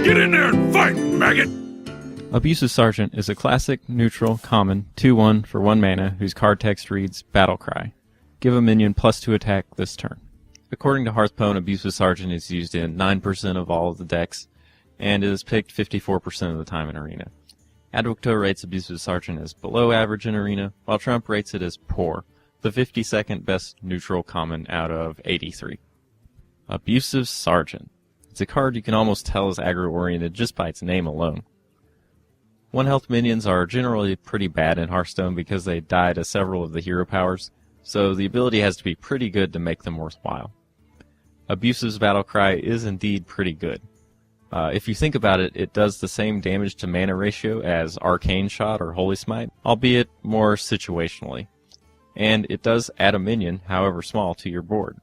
Get in there and fight, maggot! Abusive Sergeant is a classic, neutral, common, 2/1 for 1 mana whose card text reads Battle Cry. Give a minion +2 attack this turn. According to Hearthstone, Abusive Sergeant is used in 9% of all of the decks, and is picked 54% of the time in Arena. Adwocto rates Abusive Sergeant as below average in Arena, while Trump rates it as poor, the 52nd best neutral common out of 83. Abusive Sergeant. It's a card you can almost tell is aggro-oriented just by its name alone. 1 health minions are generally pretty bad in Hearthstone because they die to several of the hero powers, so the ability has to be pretty good to make them worthwhile. Abusive's Battle Cry is indeed pretty good. If you think about it, it does the same damage to mana ratio as Arcane Shot or Holy Smite, albeit more situationally. And it does add a minion, however small, to your board.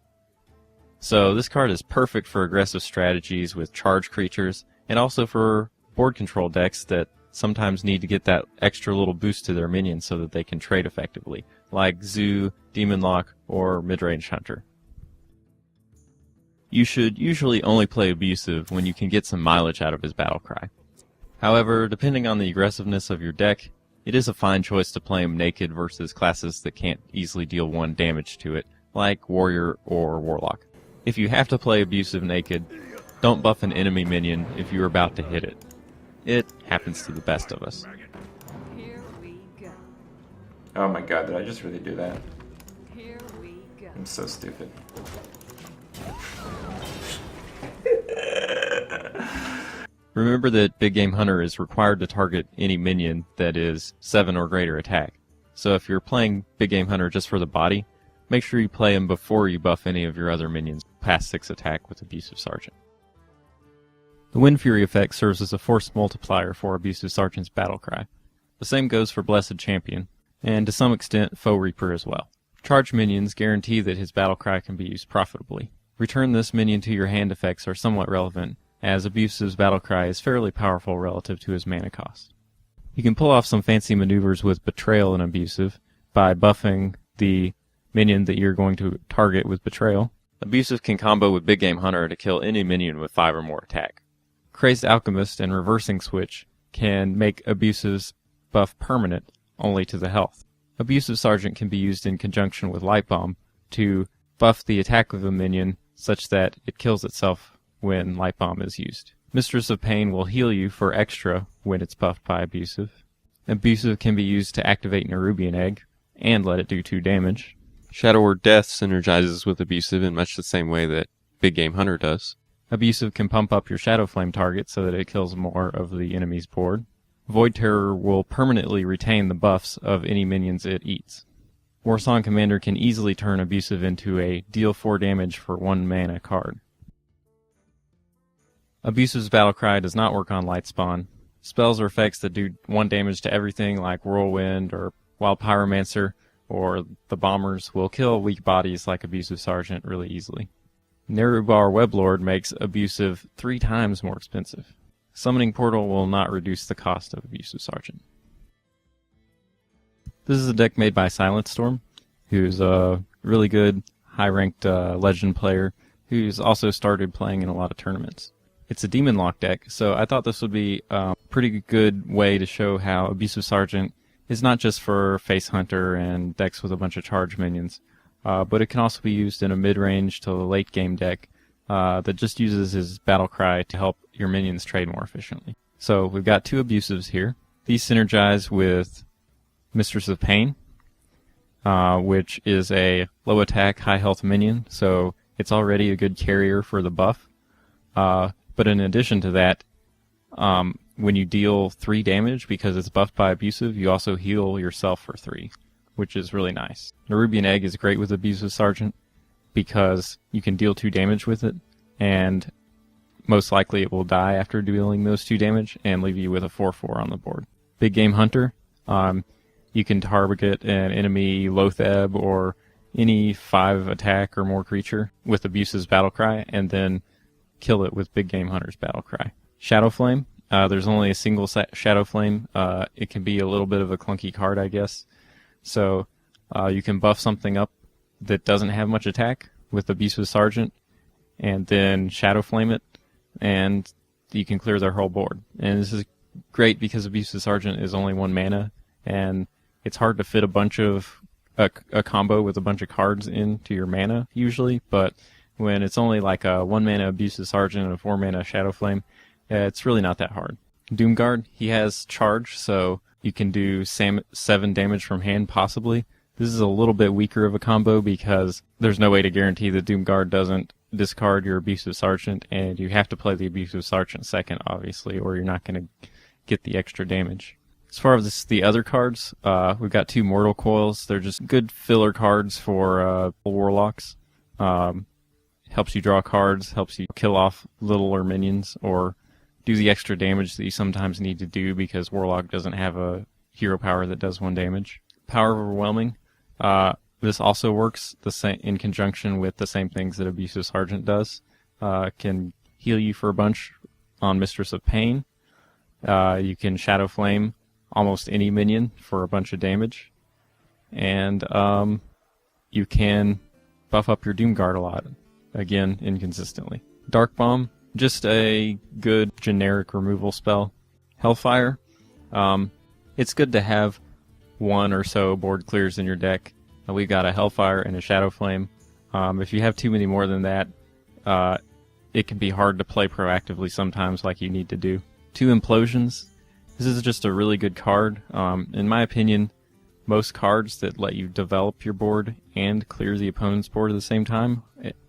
So this card is perfect for aggressive strategies with charge creatures, and also for board control decks that sometimes need to get that extra little boost to their minions so that they can trade effectively, like Zoo, Demonlock, or Midrange Hunter. You should usually only play Abusive when you can get some mileage out of his Battle Cry. However, depending on the aggressiveness of your deck, it is a fine choice to play him naked versus classes that can't easily deal 1 damage to it, like Warrior or Warlock. If you have to play Abusive naked, don't buff an enemy minion if you're about to hit it. It happens to the best of us. Here we go. Oh my god, did I just really do that? Here we go. I'm so stupid. Remember that Big Game Hunter is required to target any minion that is 7 or greater attack. So if you're playing Big Game Hunter just for the body, make sure you play him before you buff any of your other minions past 6 attack with Abusive Sergeant. The Wind Fury effect serves as a force multiplier for Abusive Sergeant's Battle Cry. The same goes for Blessed Champion, and to some extent Foe Reaper as well. Charge minions guarantee that his Battle Cry can be used profitably. Return this minion to your hand effects are somewhat relevant, as Abusive's Battle Cry is fairly powerful relative to his mana cost. You can pull off some fancy maneuvers with Betrayal in Abusive by buffing the minion that you're going to target with Betrayal. Abusive can combo with Big Game Hunter to kill any minion with 5 or more attack. Crazed Alchemist and Reversing Switch can make Abusive's buff permanent only to the health. Abusive Sergeant can be used in conjunction with Light Bomb to buff the attack of a minion such that it kills itself when Light Bomb is used. Mistress of Pain will heal you for extra when it's buffed by Abusive. Abusive can be used to activate Nerubian Egg and let it do 2 damage. Shadow Word Death synergizes with Abusive in much the same way that Big Game Hunter does. Abusive can pump up your Shadow Flame target so that it kills more of the enemy's board. Void Terror will permanently retain the buffs of any minions it eats. Warsong Commander can easily turn Abusive into a deal 4 damage for 1 mana card. Abusive's Battle Cry does not work on Light Spawn. Spells or effects that do 1 damage to everything like Whirlwind or Wild Pyromancer or the Bombers will kill weak bodies like Abusive Sergeant really easily. Nerubar Weblord makes Abusive 3 times more expensive. Summoning Portal will not reduce the cost of Abusive Sergeant. This is a deck made by Silentstorm, who's a really good, high-ranked legend player who's also started playing in a lot of tournaments. It's a Demonlock deck, so I thought this would be a pretty good way to show how Abusive Sergeant is not just for Face Hunter and decks with a bunch of charge minions, but it can also be used in a mid-range to late game deck that just uses his Battle Cry to help your minions trade more efficiently. So we've got 2 Abusives here. These synergize with Mistress of Pain, which is a low attack, high health minion, so it's already a good carrier for the buff. But in addition to that, when you deal 3 damage because it's buffed by Abusive, you also heal yourself for 3, which is really nice. Nerubian Egg is great with Abusive Sergeant because you can deal 2 damage with it, and most likely it will die after dealing those 2 damage and leave you with a 4/4 on the board. Big Game Hunter, you can target an enemy Loatheb or any 5 attack or more creature with Abusive's Battle Cry, and then kill it with Big Game Hunter's Battle Cry. Shadow Flame, there's only a single Shadow Flame. It can be a little bit of a clunky card, I guess. So you can buff something up that doesn't have much attack with Abusive Sergeant, and then Shadow Flame it, and you can clear their whole board. And this is great because Abusive Sergeant is only 1 mana, and it's hard to fit a bunch of a combo with a bunch of cards into your mana usually, but when it's only like a 1 mana Abusive Sergeant and a 4 mana Shadow Flame, it's really not that hard. Doomguard, he has charge, so you can do 7 damage from hand possibly. This is a little bit weaker of a combo because there's no way to guarantee that Doomguard doesn't discard your Abusive Sergeant, and you have to play the Abusive Sergeant second, obviously, or you're not going to get the extra damage. As far as the other cards, we've got 2 Mortal Coils. They're just good filler cards for Warlocks. Helps you draw cards, helps you kill off littler minions, or do the extra damage that you sometimes need to do because Warlock doesn't have a hero power that does 1 damage. Power Overwhelming. This also works the same in conjunction with the same things that Abusive Sergeant does. Can heal you for a bunch on Mistress of Pain. You can Shadow Flame almost any minion for a bunch of damage. And you can buff up your Doomguard a lot. Again, inconsistently. Dark Bomb, just a good generic removal spell. Hellfire, it's good to have 1 or so board clears in your deck. We've got a Hellfire and a Shadow Flame. If you have too many more than that, it can be hard to play proactively sometimes like you need to do. 2 Implosions. This is just a really good card. In my opinion, most cards that let you develop your board and clear the opponent's board at the same time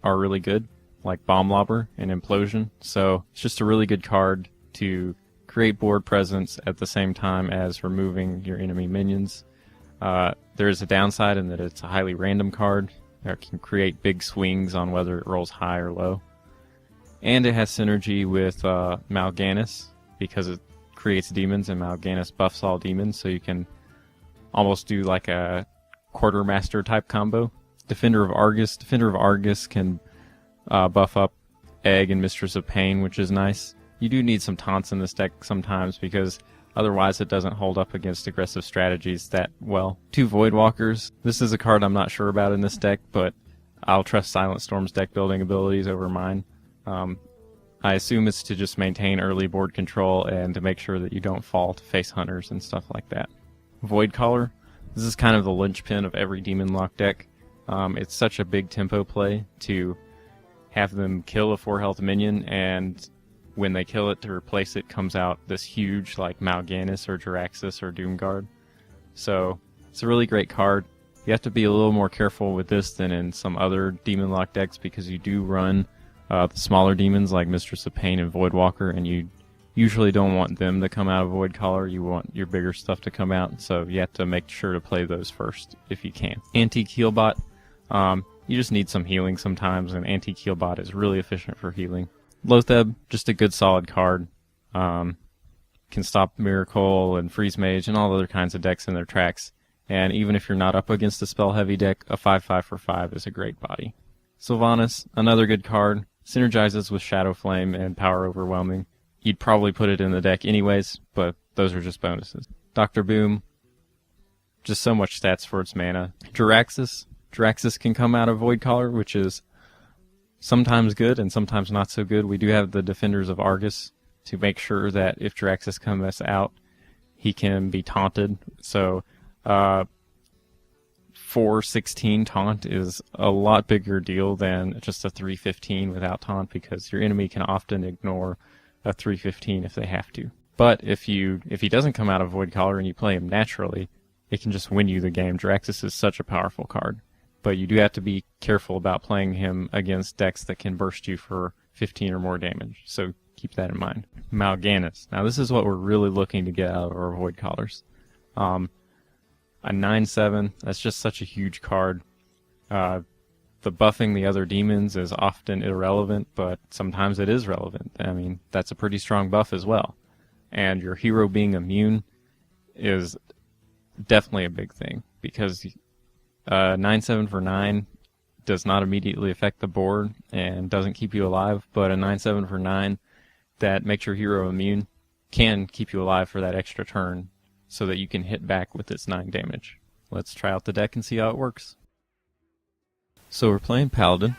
are really good, like Bomb Lobber and Implosion. So it's just a really good card to create board presence at the same time as removing your enemy minions. There is a downside in that it's a highly random card that can create big swings on whether it rolls high or low. And it has synergy with Mal'Ganis because it creates demons and Mal'Ganis buffs all demons, so you can almost do like a Quartermaster type combo. Defender of Argus can buff up Egg and Mistress of Pain, which is nice. You do need some taunts in this deck sometimes because otherwise it doesn't hold up against aggressive strategies that well. 2 Voidwalkers. This is a card I'm not sure about in this deck, but I'll trust Silentstorm's deck building abilities over mine. I assume it's to just maintain early board control and to make sure that you don't fall to face hunters and stuff like that. Voidcaller. This is kind of the linchpin of every Demonlock deck. It's such a big tempo play to have them kill a 4 health minion, and when they kill it, to replace it comes out this huge like Mal'Ganis or Jiraxis or Doomguard. So it's a really great card. You have to be a little more careful with this than in some other Demonlock decks because you do run the smaller demons like Mistress of Pain and Voidwalker, and you usually don't want them to come out of Voidcaller. You want your bigger stuff to come out, so you have to make sure to play those first if you can. Anti-Keelbot. You just need some healing sometimes, and Anti-Keelbot is really efficient for healing. Loatheb, just a good solid card. Can stop Miracle and Freeze Mage and all other kinds of decks in their tracks. And even if you're not up against a spell-heavy deck, a 5/5 for 5 is a great body. Sylvanas, another good card. Synergizes with Shadow Flame and Power Overwhelming. You'd probably put it in the deck anyways, but those are just bonuses. Dr. Boom, just so much stats for its mana. Jiraxis can come out of Voidcaller, which is sometimes good and sometimes not so good. We do have the Defenders of Argus to make sure that if Jiraxis comes out, he can be taunted. So 4/16 taunt is a lot bigger deal than just a 3/15 without taunt, because your enemy can often ignore a 3/15 if they have to. But if he doesn't come out of Voidcaller and you play him naturally, it can just win you the game. Jiraxis is such a powerful card. But you do have to be careful about playing him against decks that can burst you for 15 or more damage. So keep that in mind. Mal'Ganis. Now this is what we're really looking to get out of our Voidcallers. A 9/7, that's just such a huge card. The buffing the other demons is often irrelevant, but sometimes it is relevant. I mean, that's a pretty strong buff as well. And your hero being immune is definitely a big thing, because 9/7 for 9 does not immediately affect the board and doesn't keep you alive, but a 9/7 for 9 that makes your hero immune can keep you alive for that extra turn so that you can hit back with its 9 damage. Let's try out the deck and see how it works. So we're playing Paladin.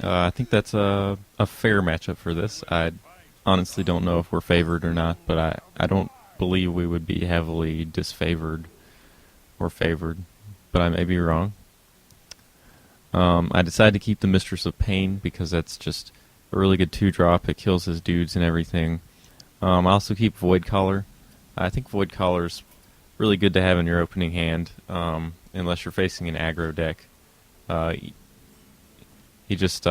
I think that's a fair matchup for this. I'd honestly don't know if we're favored or not, but I don't believe we would be heavily disfavored or favored, but I may be wrong. I decided to keep the Mistress of Pain because that's just a really good 2-drop. It kills his dudes and everything. I also keep Void Collar. I think Void Collar's really good to have in your opening hand, unless you're facing an aggro deck. He just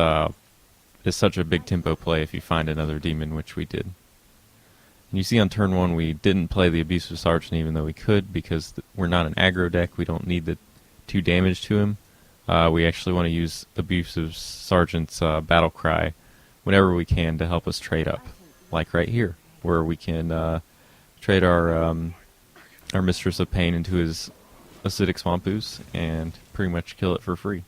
is such a big tempo play if you find another demon, which we did. And you see on turn 1 we didn't play the Abusive Sergeant even though we could because we're not an aggro deck. We don't need the 2 damage to him. We actually want to use Abusive Sergeant's Battle Cry whenever we can to help us trade up. Like right here, where we can trade our Mistress of Pain into his Acidic Swamp Ooze and pretty much kill it for free.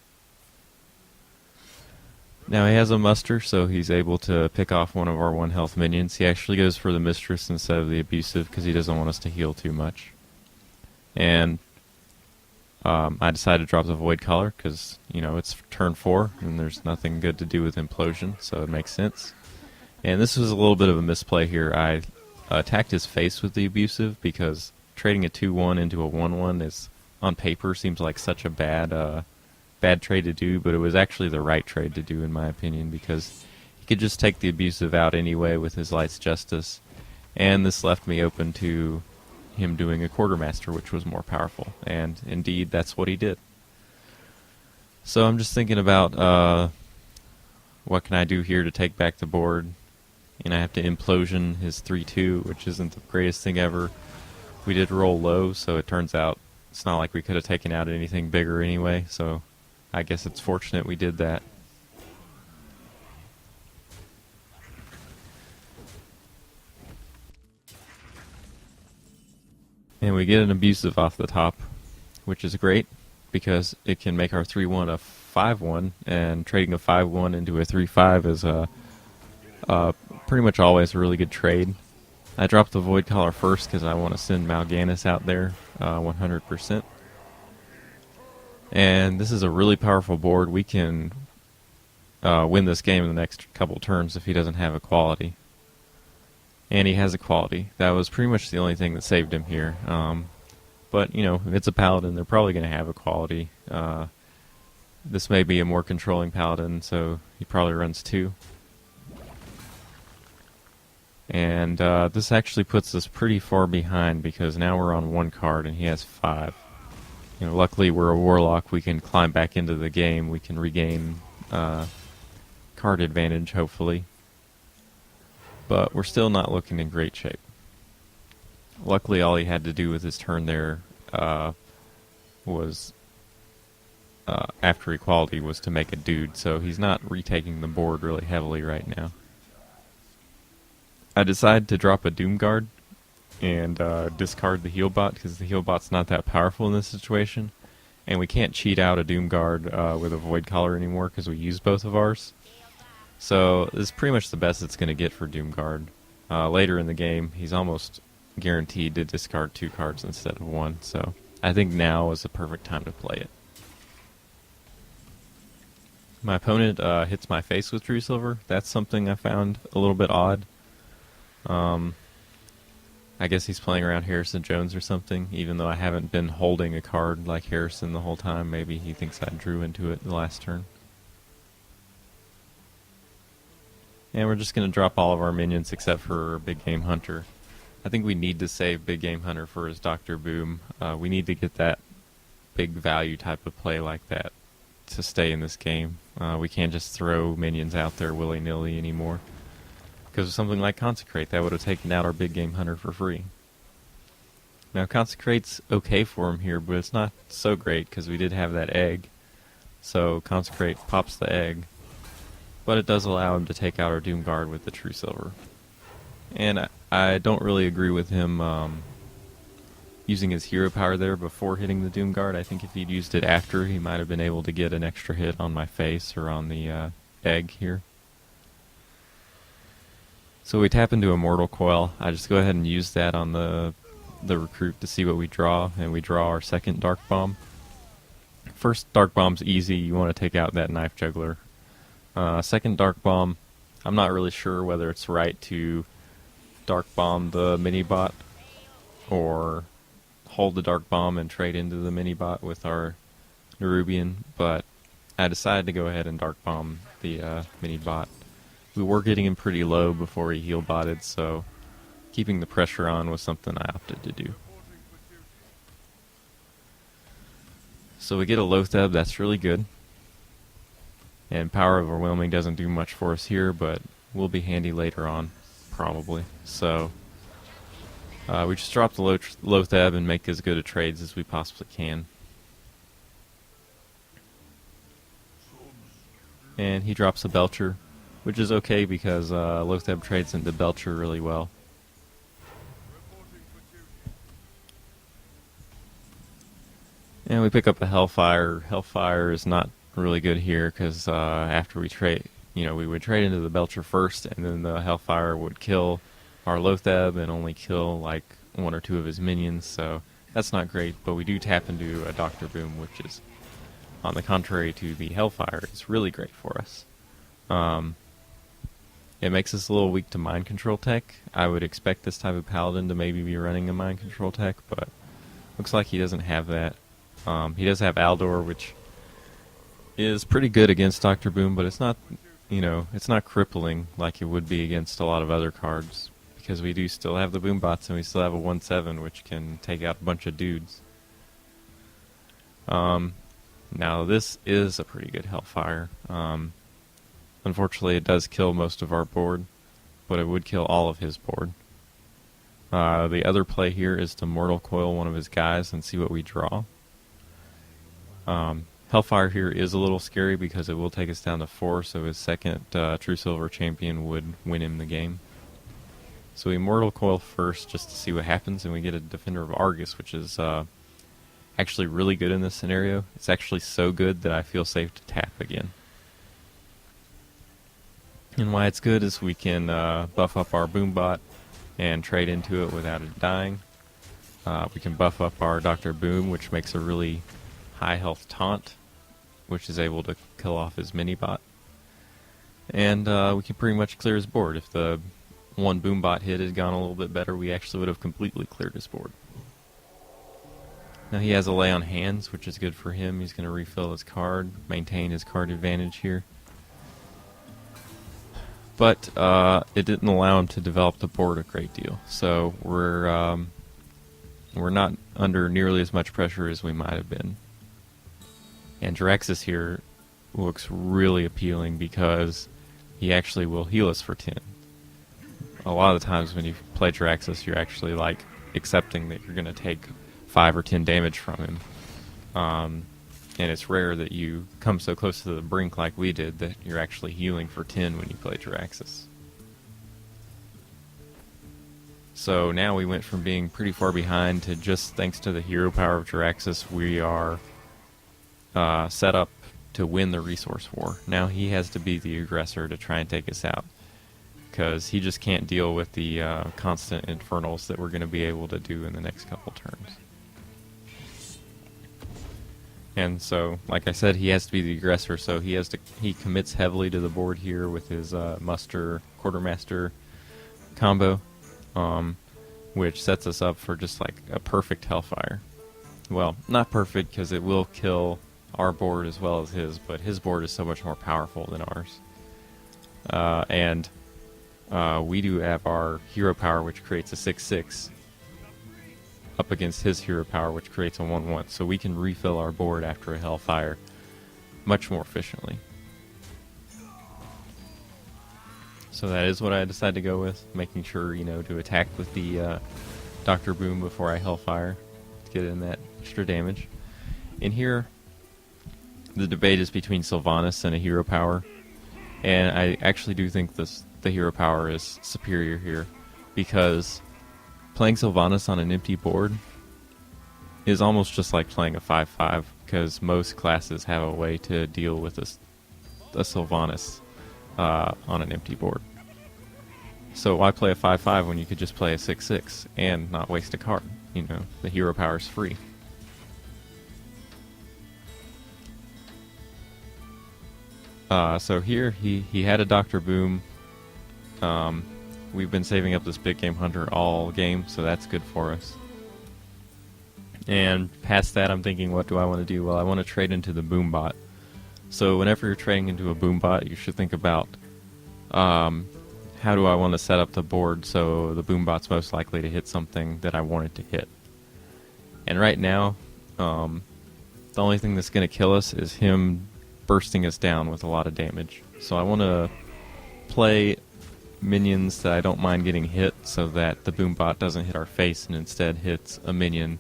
Now he has a muster, so he's able to pick off one of our 1 health minions. He actually goes for the Mistress instead of the Abusive because he doesn't want us to heal too much. And I decided to drop the Void Collar because, you know, it's turn 4 and there's nothing good to do with Implosion, so it makes sense. And this was a little bit of a misplay here. I attacked his face with the Abusive because trading a 2-1 into a 1-1 is, on paper, seems like such a bad trade to do, but it was actually the right trade to do in my opinion because he could just take the Abusive out anyway with his Light's Justice, and this left me open to him doing a Quartermaster, which was more powerful, and indeed that's what he did. So I'm just thinking about what can I do here to take back the board, and I have to Implosion his 3-2, which isn't the greatest thing ever. We did roll low, so it turns out it's not like we could have taken out anything bigger anyway, so I guess it's fortunate we did that. And we get an Abusive off the top, which is great because it can make our 3-1 a 5-1, and trading a 5-1 into a 3-5 is pretty much always a really good trade. I dropped the Void Collar first because I want to send Mal'Ganis out there 100%. And this is a really powerful board. We can win this game in the next couple turns if he doesn't have Equality. And he has Equality. That was pretty much the only thing that saved him here. But, you know, it's a Paladin. They're probably going to have Equality. This may be a more controlling Paladin, so he probably runs 2. And this actually puts us pretty far behind because now we're on 1 card and he has 5. You know, luckily we're a Warlock. We can climb back into the game. We can regain card advantage, hopefully. But we're still not looking in great shape. Luckily, all he had to do with his turn there was, after Equality, was to make a dude, so he's not retaking the board really heavily right now. I decided to drop a Doomguard and discard the Healbot because the Healbot's not that powerful in this situation, and we can't cheat out a Doomguard with a Void Collar anymore because we used both of ours. So this is pretty much the best it's going to get for Doomguard. Later in the game, he's almost guaranteed to discard 2 cards instead of 1, so I think now is the perfect time to play it. My opponent hits my face with True Silver. That's something I found a little bit odd. I guess he's playing around Harrison Jones or something, even though I haven't been holding a card like Harrison the whole time. Maybe he thinks I drew into it the last turn. And we're just going to drop all of our minions except for Big Game Hunter. I think we need to save Big Game Hunter for his Dr. Boom. We need to get that big value type of play like that to stay in this game. We can't just throw minions out there willy-nilly anymore. Because of something like Consecrate, that would have taken out our Big Game Hunter for free. Now Consecrate's okay for him here, but it's not so great because we did have that egg. So Consecrate pops the egg. But it does allow him to take out our Doomguard with the True Silver. And I don't really agree with him using his hero power there before hitting the Doomguard. I think if he'd used it after, he might have been able to get an extra hit on my face or on the egg here. So we tap into Immortal Coil. I just go ahead and use that on the recruit to see what we draw, and we draw our second Dark Bomb. First Dark Bomb's easy. You want to take out that Knife Juggler. Second Dark Bomb, I'm not really sure whether it's right to Dark Bomb the mini bot or hold the Dark Bomb and trade into the mini bot with our Nerubian, but I decided to go ahead and Dark Bomb the mini bot. We were getting him pretty low before he heal botted, so keeping the pressure on was something I opted to do. So we get a Lotheb, that's really good. And Power Overwhelming doesn't do much for us here, but will be handy later on, probably. So we just drop the Lotheb and make as good a trades as we possibly can. And he drops a Belcher, which is okay because Lotheb trades into Belcher really well. And we pick up a Hellfire. Hellfire is not really good here because after we trade, we would trade into the Belcher first, and then the Hellfire would kill our Lotheb and only kill like one or two of his minions, so that's not great. But we do tap into a Dr. Boom, which is, on the contrary to the Hellfire, is really great for us. It makes us a little weak to mind control tech. I would expect this type of Paladin to maybe be running a mind control tech, but looks like he doesn't have that. He does have Aldor, which is pretty good against Dr. Boom, but it's not, it's not crippling like it would be against a lot of other cards, because we do still have the Boom Bots and we still have a 1/7, which can take out a bunch of dudes. Now this is a pretty good Hellfire. Unfortunately, it does kill most of our board, but it would kill all of his board. The other play here is to Mortal Coil one of his guys and see what we draw. Hellfire here is a little scary because it will take us down to 4, so his second True Silver champion would win him the game. So we Mortal Coil first just to see what happens, and we get a Defender of Argus, which is actually really good in this scenario. It's actually so good that I feel safe to tap again. And why it's good is we can buff up our Boombot and trade into it without it dying. We can buff up our Dr. Boom, which makes a really high health taunt, which is able to kill off his mini-bot. And we can pretty much clear his board. If the one Boombot hit had gone a little bit better, we actually would have completely cleared his board. Now he has a Lay on Hands, which is good for him. He's going to refill his card, maintain his card advantage here. But it didn't allow him to develop the board a great deal. So we're not under nearly as much pressure as we might have been. And Jiraxis here looks really appealing because he actually will heal us for 10. A lot of the times when you play Jiraxis, you're actually like accepting that you're going to take 5 or 10 damage from him. And it's rare that you come so close to the brink like we did that you're actually healing for 10 when you play Jiraxis. So now we went from being pretty far behind to just thanks to the hero power of Jiraxis, we are set up to win the resource war. Now he has to be the aggressor to try and take us out, because he just can't deal with the constant infernals that we're going to be able to do in the next couple turns. And so, like I said, he has to be the aggressor, so he commits heavily to the board here with his muster quartermaster combo, which sets us up for just like a perfect Hellfire. Well, not perfect because it will kill our board as well as his, but his board is so much more powerful than ours. And we do have our hero power, which creates a 6/6. Up against his hero power, which creates a 1/1, so we can refill our board after a Hellfire much more efficiently. So that is what I decided to go with, making sure, to attack with the Dr. Boom before I Hellfire to get in that extra damage. In here, the debate is between Sylvanas and a hero power, and I actually do think the hero power is superior here, because playing Sylvanas on an empty board is almost just like playing a 5/5, because most classes have a way to deal with a Sylvanas on an empty board. So why play a 5/5 when you could just play a 6/6 and not waste a card? The hero power is free. So here he had a Dr. Boom. We've been saving up this big game hunter all game, so that's good for us. And past that, I'm thinking, what do I want to do? Well, I want to trade into the Boombot. So whenever you're trading into a Boombot, you should think about how do I want to set up the board so the Boombot's most likely to hit something that I want it to hit. And right now, the only thing that's going to kill us is him bursting us down with a lot of damage. So I want to play minions that I don't mind getting hit so that the Boombot doesn't hit our face and instead hits a minion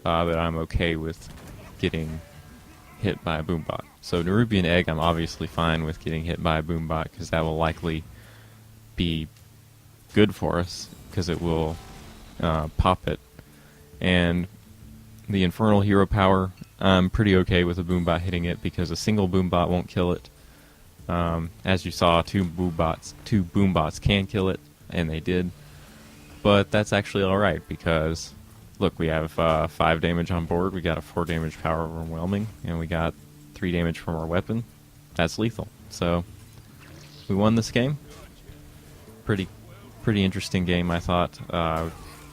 that I'm okay with getting hit by a Boombot. So Nerubian Egg, I'm obviously fine with getting hit by a Boombot because that will likely be good for us because it will pop it. And the Infernal Hero Power, I'm pretty okay with a Boombot hitting it because a single Boombot won't kill it. As you saw, two Boombots can kill it, and they did. But that's actually alright because, look, we have 5 damage on board, we got a 4 damage power overwhelming, and we got 3 damage from our weapon. That's lethal. So, we won this game. Pretty interesting game, I thought.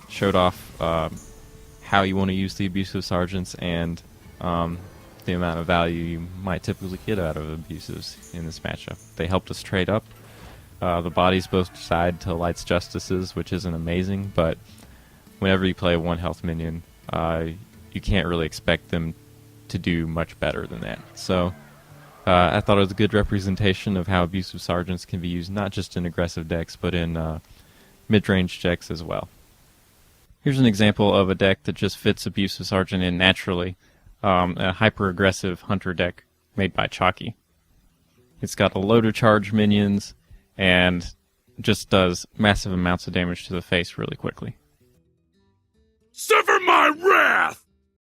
Showed off how you want to use the Abusive Sergeants and the amount of value you might typically get out of Abusives in this matchup. They helped us trade up. The bodies both side to Light's Justices, which isn't amazing, but whenever you play a 1 health minion, you can't really expect them to do much better than that. So I thought it was a good representation of how Abusive Sergeants can be used not just in aggressive decks, but in mid-range decks as well. Here's an example of a deck that just fits Abusive Sergeant in naturally. A hyper-aggressive hunter deck made by Chalky. It's got a load of charge minions and just does massive amounts of damage to the face really quickly. Suffer my wrath!